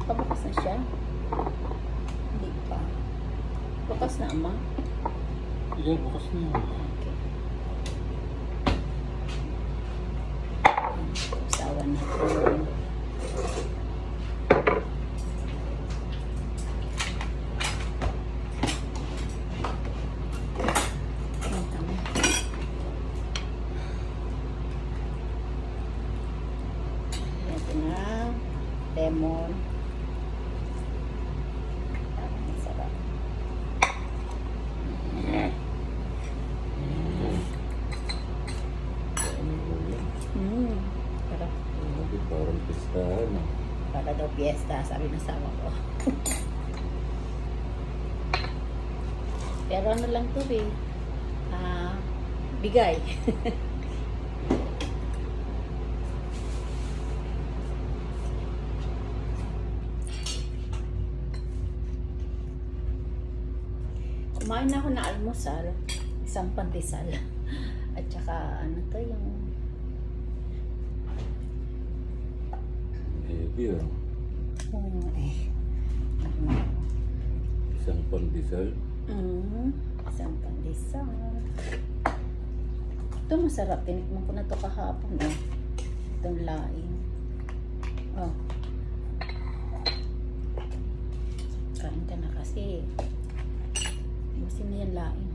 Pabukas na siya? Hindi pa. Bukas na, ama? Iya, bukas na yun. Okay. Usawan na ito. Ito na. Lemon. Ang sarap. Sarap. Parang pistahan. Para daw piyesta, sabi ng asawa ko. Pero ano lang to eh. Bigay. Kumain na ako na almusal. Isang pandesal. At saka ano to yung Heavy ah. ano, Isang pandesal. isang pandesal. Ito masarap. Tinikman ko na to kahapon. Itong laing. Oh. Kain ka na kasi. Gusto na yan laing.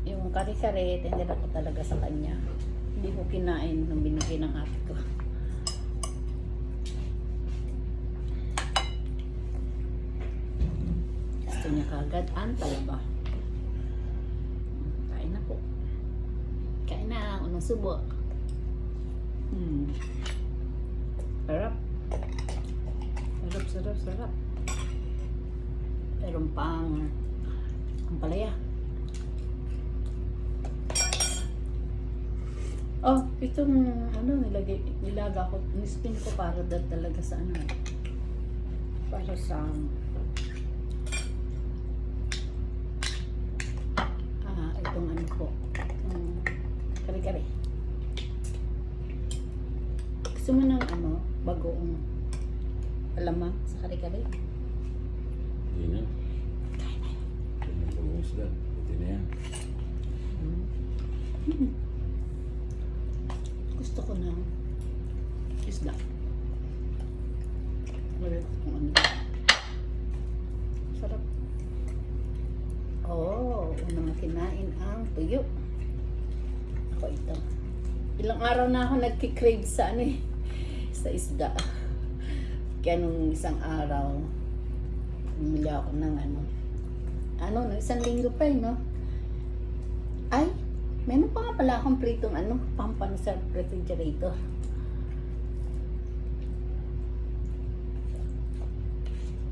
Yung kare-kare, tendera ko talaga sa kanya. Hindi ko kinain nung binigay ng ate ko. Gusto niya kagad ang talaba. Kain na po. Kain na, unang subo. Sarap. Sarap, sarap, sarap. Meron pang ang palaya. Oh, itong ano nilaga ko, nispin ko para talaga sa ano. Para sa itong ano ko. Kare-kare. Gusto mo ng ano, bagoong alamang sa kare-kare? Hindi na. Kain na yun. Ito na lumis lang. Ito na yan. Gusto ko ng isda. Wala ko kung ano. Sarap. Oh, unang kinain ang tuyo. Ako ito. Ilang araw na ako nagki-crave sa ano eh, sa isda. Kaya nung isang araw, bumili ako ng ng isang linggo pa eh, no? Ay, meron pa nga pala akong pritong pampan sa refrigerator.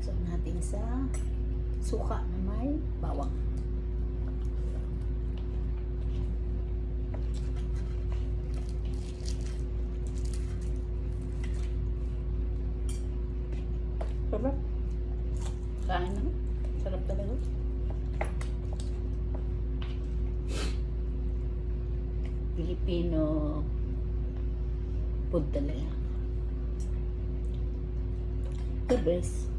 So natin sa suka na may bawang. Sarap. Kain na. Sarap talaga. Filipino food talaga. The best.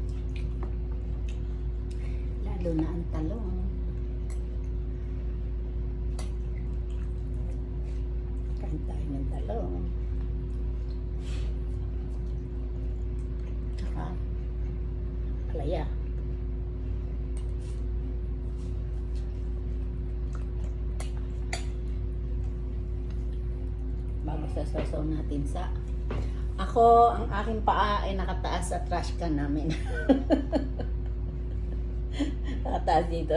Lalo na ang talong. Kain tayo ng talong. Tsaka palaya. Bago sasaw natin sa ang aking paa ay nakataas sa trash can namin. Nakataas dito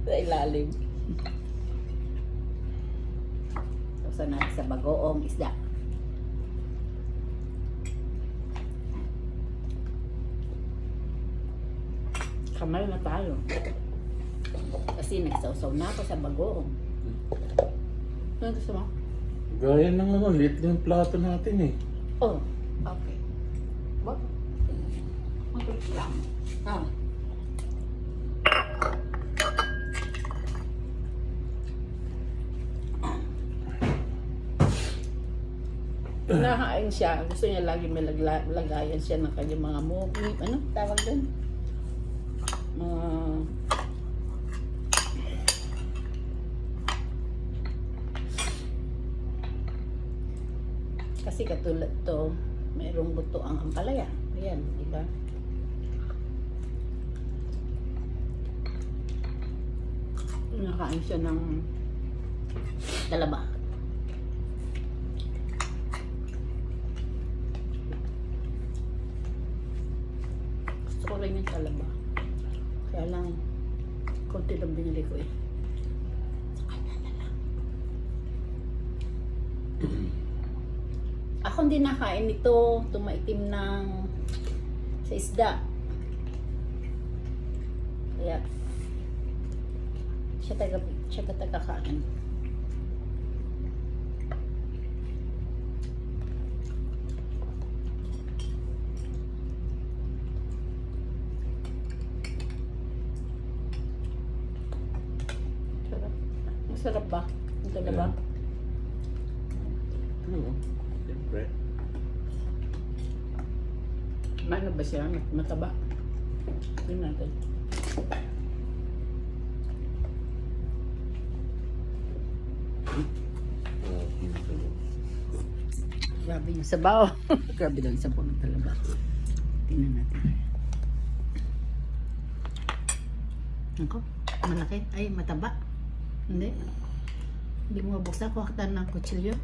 sa ilalim. Sasaw natin sa bagoong isda. Kamay na tayo. Kasi nagsawsaw na ako sa bagoong. Ano gusto mo? Gaya ng lit lang yung plato natin eh. Oh, okay. What? Matuloy lang. Nakain siya. Gusto niya lagi may lagayan siya ng kanyang mga movie. Ano tawag doon? Mga... Kasi katulad to, mayroong buto ang ampalaya. Ayan, di ba? Nakain siya ng talaba. Gusto ko rin yung talaba. Kaya lang, konti lang binili ko eh. Sa kanya na lang. Ako hindi nakain nito, tumaitim ng sa isda. Kaya, siya taga kain. Sarap. Masarap ba? Ang talaba? Ano? Siyempre. Ano ba siya? Mataba? Tingnan natin. Grabe yung sabaw. Grabe daw yung sabaw ng talaba. Tingnan natin. Ako, malaki. Ay, mataba. Hindi. Hindi mo mabuksan. Kuha kita ng kutsilyo.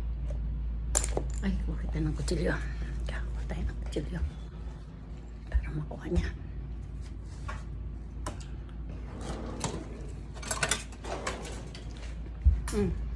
Ay, kuha kita ng kutsilyo. Kuha tayo ng kutsilyo. Para makuha niya. Mm.